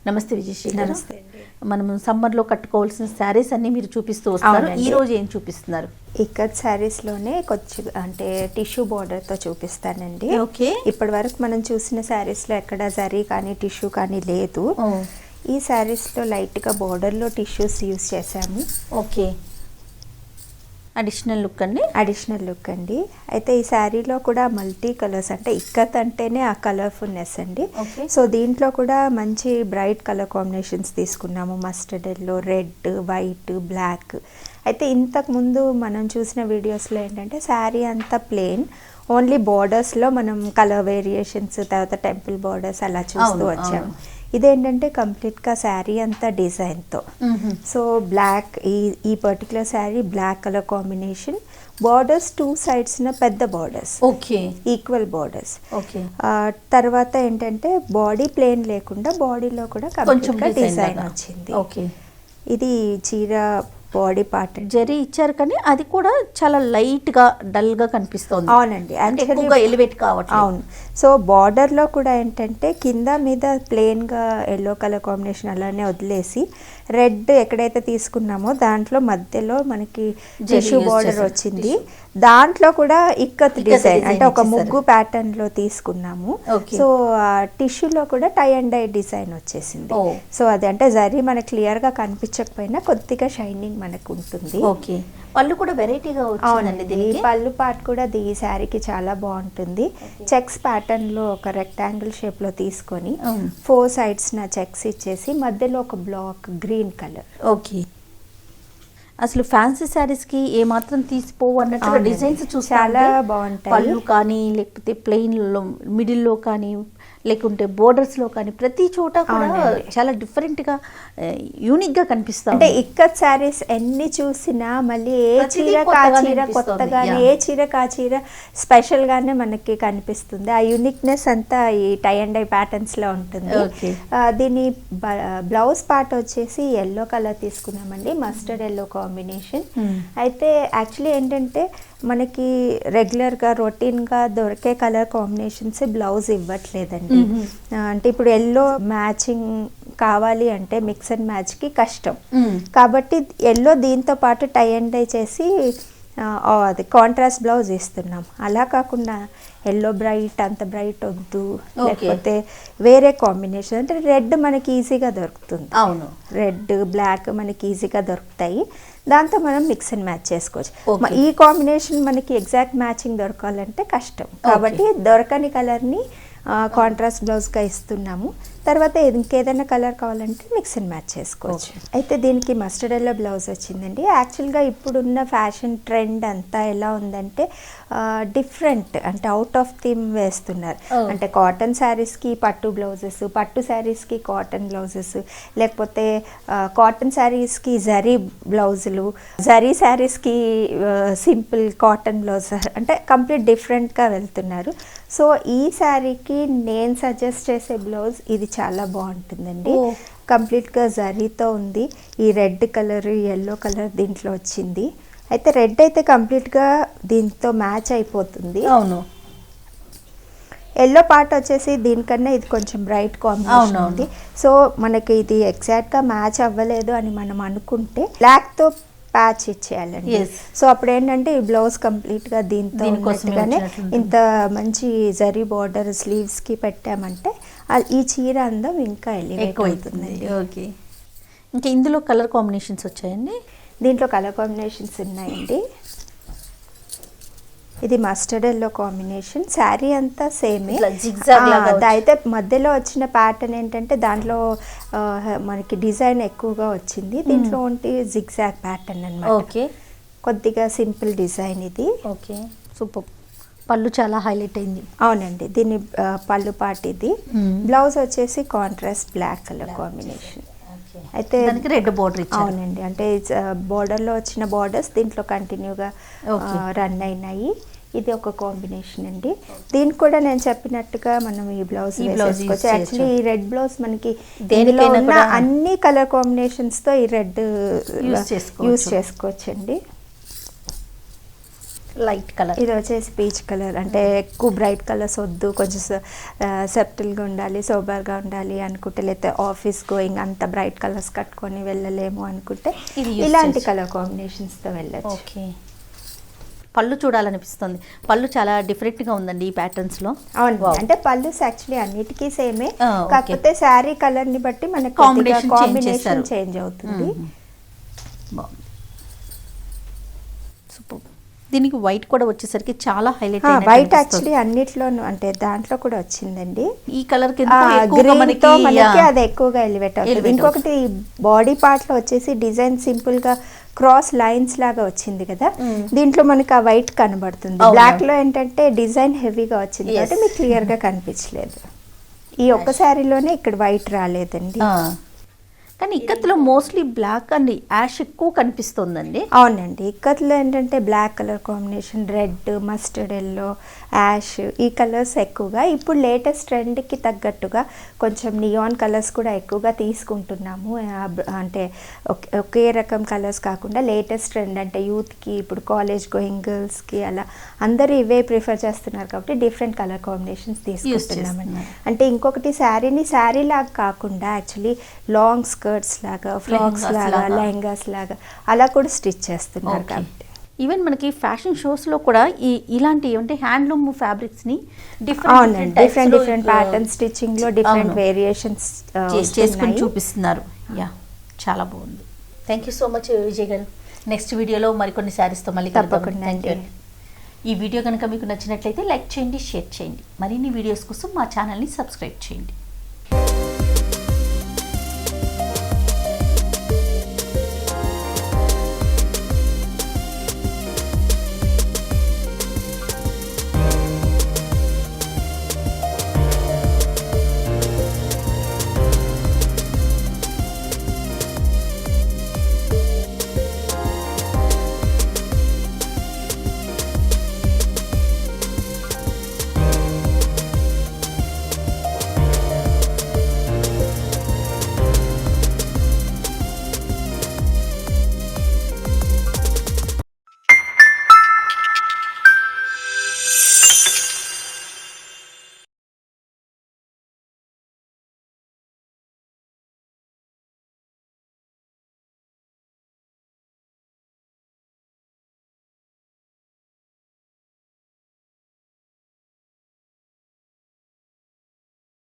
నమస్తే విజయశ్రీ. నమస్తే అండి. మనం సమ్మర్లో కట్టుకోవాల్సిన శారీస్ అన్నీ మీరు చూపిస్తూ వస్తారు. ఈ రోజు ఏం చూపిస్తున్నారు? ఇక్కత్ శారీస్లోనే కొంచెం అంటే టిష్యూ బార్డర్తో చూపిస్తానండి. ఓకే. ఇప్పటి వరకు మనం చూసిన శారీస్లో ఎక్కడ జరీ కానీ టిష్యూ కానీ లేదు. ఈ శారీస్లో లైట్గా బార్డర్లో టిష్యూస్ యూస్ చేసాము. ఓకే. అడిషనల్ లుక్ అండి. అయితే ఈ శారీలో కూడా మల్టీ కలర్స్, అంటే ఇక్కత్ అంటేనే ఆ కలర్ఫుల్నెస్ అండి. సో దీంట్లో కూడా మంచి బ్రైట్ కలర్ కాంబినేషన్స్ తీసుకున్నాము. Mustard yellow, red, white, black. అయితే ఇంతకు ముందు మనం చూసిన వీడియోస్లో ఏంటంటే శారీ అంతా ప్లెయిన్, ఓన్లీ బార్డర్స్లో మనం కలర్ వేరియేషన్స్, తర్వాత టెంపుల్ బార్డర్స్ అలా చూస్తూ వచ్చాము. ఇదేంటంటే కంప్లీట్గా శారీ అంతా డిజైన్తో. సో బ్లాక్, ఈ particular sari black colour combination, borders 2 సైడ్స్న పెద్ద borders, okay, equal borders. Okay. తర్వాత ఏంటంటే బాడీ ప్లెయిన్ లేకుండా బాడీలో కూడా కంప్లీట్గా డిజైన్ వచ్చింది. ఓకే. ఇది చీర బాడీ పార్ట్ జరీ ఇచ్చారు, కానీ అది కూడా చాలా లైట్గా డల్గా కనిపిస్తుంది. అవునండి, అంటే ఎక్కువగా ఎలివేట్ కావట్లేదు. అవును. సో బార్డర్లో కూడా ఏంటంటే కింద మీద ప్లెయిన్గా ఎల్లో కలర్ కాంబినేషన్ అలానే వదిలేసి రెడ్ ఎక్కడైతే తీసుకున్నామో దాంట్లో మధ్యలో మనకి టిష్యూ బార్డర్ వచ్చింది. దాంట్లో కూడా ఇక్కత్ డిజైన్, అంటే ఒక ముగ్గు ప్యాటర్న్ లో తీసుకున్నాము. సో టిష్యూలో కూడా టై అండ్ డై డిజైన్ వచ్చేసింది. సో అది అంటే జరీ మనకి క్లియర్ గా కనిపించకపోయినా కొద్దిగా షైనింగ్ మనకు ఉంటుంది. ఓకే. పళ్ళు కూడా వెరైటీగా వచ్చిందండి. పళ్ళు పార్ట్ కూడా ఈ శారీకి చాలా బాగుంటుంది. చెక్స్ ప్యాటర్న్ లో ఒక రెక్టాంగిల్ షేప్ లో తీసుకొని 4 సైడ్స్ నా చెక్స్ ఇచ్చేసి మధ్యలో ఒక బ్లాక్ గ్రీన్ కలర్. ఓకే. అసలు ఫ్యాన్సీ శారీస్ కి ఏ మాత్రం తీసిపోవు అన్నట్టుగా డిజైన్స్ చూసి చాలా బాగుంటాయి. పళ్ళు కానీ లేకపోతే ప్లెయిన్ లో మిడిల్ లో కానీ లేకుంటే బోర్డర్స్ లో కానీ ప్రతి చోట కూడా చాలా డిఫరెంట్ గా యూనిక్ గా కనిపిస్తాయి. అంటే ఇక్కత్ శారీస్ ఎన్ని చూసినా మళ్ళీ ఏ చీర కా చీర కొత్తగానే, ఏ చీర కా చీర స్పెషల్ గానే మనకి కనిపిస్తుంది. ఆ యూనిక్నెస్ అంతా ఈ టై అండ్ డై ప్యాటర్న్స్ లో ఉంటుంది. దీని బ్లౌజ్ పార్ట్ వచ్చేసి ఎల్లో కలర్ తీసుకున్నామండి, మస్టర్డ్ ఎల్లో కాంబినేషన్. అయితే యాక్చువల్లీ ఏంటంటే మనకి రెగ్యులర్గా రొటీన్గా దొరికే కలర్ కాంబినేషన్స్ బ్లౌజ్ ఇవ్వట్లేదండి. అంటే ఇప్పుడు ఎల్లో మ్యాచింగ్ కావాలి అంటే మిక్స్ అండ్ మ్యాచ్కి కష్టం. కాబట్టి ఎల్లో దీంతో పాటు టై అండ్ డై చేసి అది కాంట్రాస్ట్ బ్లౌజ్ ఇస్తున్నాం. అలా కాకుండా ఎల్లో బ్రైట్, అంత బ్రైట్ వద్దు, లేకపోతే వేరే కాంబినేషన్ అంటే రెడ్ మనకి ఈజీగా దొరుకుతుంది. అవును, రెడ్ బ్లాక్ మనకి ఈజీగా దొరుకుతాయి. దాంతో మనం మిక్స్ అండ్ మ్యాచ్ చేసుకోవచ్చు. ఈ కాంబినేషన్ మనకి ఎగ్జాక్ట్ మ్యాచింగ్ దొరకాలంటే కష్టం. కాబట్టి దొరకని కలర్ని కాంట్రాస్ట్ బ్లౌజ్గా ఇస్తున్నాము. తర్వాత ఇంకేదైనా కలర్ కావాలంటే మిక్స్ అండ్ మ్యాచ్ చేసుకోవచ్చు. అయితే దీనికి మస్టర్డ్ ఎల్లో బ్లౌజ్ వచ్చిందండి. యాక్చువల్గా ఇప్పుడున్న ఫ్యాషన్ ట్రెండ్ అంతా ఎలా ఉందంటే డిఫరెంట్, అంటే అవుట్ ఆఫ్ థీమ్ వేస్తున్నారు. అంటే కాటన్ శారీస్కి పట్టు బ్లౌజెస్, పట్టు శారీస్కి కాటన్ బ్లౌజెస్, లేకపోతే కాటన్ శారీస్కి జరీ బ్లౌజులు, జరీ శారీస్కి సింపుల్ కాటన్ బ్లౌజ్, అంటే కంప్లీట్ డిఫరెంట్గా వెళ్తున్నారు. సో ఈ శారీకి నేను సజెస్ట్ చేసే బ్లౌజ్ ఇది చాలా బాగుంటుందండి. కంప్లీట్గా జరీతో ఉంది. ఈ రెడ్ కలర్, ఎల్లో కలర్ దీంట్లో వచ్చింది. అయితే రెడ్ అయితే కంప్లీట్గా దీంతో మ్యాచ్ అయిపోతుంది. అవును. ఎల్లో పార్ట్ వచ్చేసి దీనికన్నా ఇది కొంచెం బ్రైట్ కాంబినేషన్ ఉంది. సో మనకి ఇది ఎగ్జాక్ట్గా మ్యాచ్ అవ్వలేదు అని మనం అనుకుంటే బ్లాక్తో ప్యాచ్ ఇచ్చేయాలండి. సో అప్పుడు ఏంటంటే ఈ బ్లౌజ్ కంప్లీట్గా దీంతో ఉన్నట్టుగానే ఇంత మంచి జరీ బార్డర్ స్లీవ్స్కి పెట్టామంటే ఈ చీర అందం ఇంకా ఎలివేట్ అవుతుందండి. ఓకే. ఇంకా ఇందులో కలర్ కాంబినేషన్స్ వచ్చాయండి. దీంట్లో కలర్ కాంబినేషన్స్ ఉన్నాయండి. ఇది మస్టర్డ్ ఎల్లో కాంబినేషన్. శారీ అంతా సేమే. అయితే మధ్యలో వచ్చిన ప్యాటర్న్ ఏంటంటే దాంట్లో మనకి డిజైన్ ఎక్కువగా వచ్చింది. దీంట్లో ఉంటే జిగ్జాగ్ ప్యాటర్న్ అన్నమాట. ఓకే. కొద్దిగా సింపుల్ డిజైన్ ఇది. Okay, super. పళ్ళు చాలా హైలైట్ అయింది. అవునండి, దీని పళ్ళు పార్ట్ ఇది. బ్లౌజ్ వచ్చేసి కాంట్రాస్ట్ బ్లాక్ కలర్ కాంబినేషన్. అయితే రెడ్ బార్డర్. అవునండి, అంటే బార్డర్లో వచ్చిన బార్డర్స్ దీంట్లో కంటిన్యూగా రన్ అయినాయి. ఇది ఒక కాంబినేషన్ అండి. దీనికి కూడా నేను చెప్పినట్టుగా మనం ఈ బ్లౌజ్ వేసుకోవచ్చు. యాక్చువల్లీ ఈ రెడ్ బ్లౌజ్ మనకి దీనిలో ఉన్న అన్ని కలర్ కాంబినేషన్స్తో ఈ రెడ్ యూస్ చేసుకోవచ్చు అండి. Light colour. ఇది వచ్చేసి పీచ్ కలర్, అంటే ఎక్కువ బ్రైట్ కలర్స్ వద్దు, కొంచెం సెప్టిల్గా ఉండాలి, సోబర్గా ఉండాలి అనుకుంటే, లేకపోతే ఆఫీస్ గోయింగ్ అంత బ్రైట్ కలర్స్ కట్టుకొని వెళ్ళలేము అనుకుంటే ఇలాంటి కలర్ కాంబినేషన్స్తో వెళ్ళచ్చు. ఓకే. పళ్ళు చూడాలనిపిస్తుంది. పళ్ళు చాలా డిఫరెంట్గా ఉందండి ఈ ప్యాటర్న్స్లో. అవును, అంటే పళ్ళు యాక్చువల్లీ అన్నిటికీ సేమే, కాకపోతే శారీ కలర్ని బట్టి మనకి కాంబినేషన్ చేంజ్ అవుతుంది. సూపర్. దీనికి వైట్ కూడా వచ్చేసరికి చాలా హైలైట్. వైట్ యాక్చువల్లీ అన్నిట్లోనూ, అంటే దాంట్లో కూడా వచ్చిందండి. ఈ కలర్ మనకి అది ఎక్కువగా ఎలివేట్ అవుతుంది. ఇంకొకటి బాడీ పార్ట్ లో వచ్చేసి డిజైన్ సింపుల్ గా క్రాస్ లైన్స్ లాగా వచ్చింది కదా, దీంట్లో మనకి ఆ వైట్ కనబడుతుంది. బ్లాక్ లో ఏంటంటే డిజైన్ హెవీగా వచ్చింది కాబట్టి మీకు క్లియర్ గా కనిపించలేదు. ఈ ఒక్క శారీలోనే ఇక్కడ వైట్ రాలేదండి. కానీ ఇక్కత్లో మోస్ట్లీ బ్లాక్ అండ్ యాష్ ఎక్కువ కనిపిస్తుందండి. అవునండి, ఇక్కత్లో ఏంటంటే black colour combination, red, mustard yellow, ash, ఈ కలర్స్ ఎక్కువగా. ఇప్పుడు లేటెస్ట్ ట్రెండ్కి తగ్గట్టుగా కొంచెం నియాన్ కలర్స్ కూడా ఎక్కువగా తీసుకుంటున్నాము. అంటే ఒకే రకం కలర్స్ కాకుండా లేటెస్ట్ ట్రెండ్, అంటే యూత్కి, ఇప్పుడు కాలేజ్ గోయింగ్ గర్ల్స్కి అలా అందరూ ఇవే ప్రిఫర్ చేస్తున్నారు కాబట్టి డిఫరెంట్ కలర్ కాంబినేషన్స్ తీసుకుంటున్నామండి. అంటే ఇంకొకటి శారీని శారీ లాగా కాకుండా యాక్చువల్లీ లాంగ్ స్కర్ట్స్ లాగా, ఫ్రాక్స్ లాగా, లెహంగాస్ లాగా అలా కూడా స్టిచ్ చేస్తున్నారు కాబట్టి. ఈవెన్ మనకి ఫ్యాషన్ షోస్లో కూడా ఇలాంటి అంటే హ్యాండ్లూమ్ ఫ్యాబ్రిక్స్ని డిఫరెంట్ డిఫరెంట్ ప్యాటర్న్ స్టిచ్చింగ్లో డిఫరెంట్ వేరియేషన్స్ చేసుకుని చూపిస్తున్నారు. యా, చాలా బాగుంది. Thank you so much Vijay గారు. నెక్స్ట్ వీడియోలో మరికొన్ని శారీస్తో మళ్ళీ తప్పకుండా. ఈ వీడియో కనుక మీకు నచ్చినట్లయితే లైక్ చేయండి, షేర్ చేయండి. మరిన్ని వీడియోస్ కోసం మా ఛానల్ని సబ్స్క్రైబ్ చేయండి.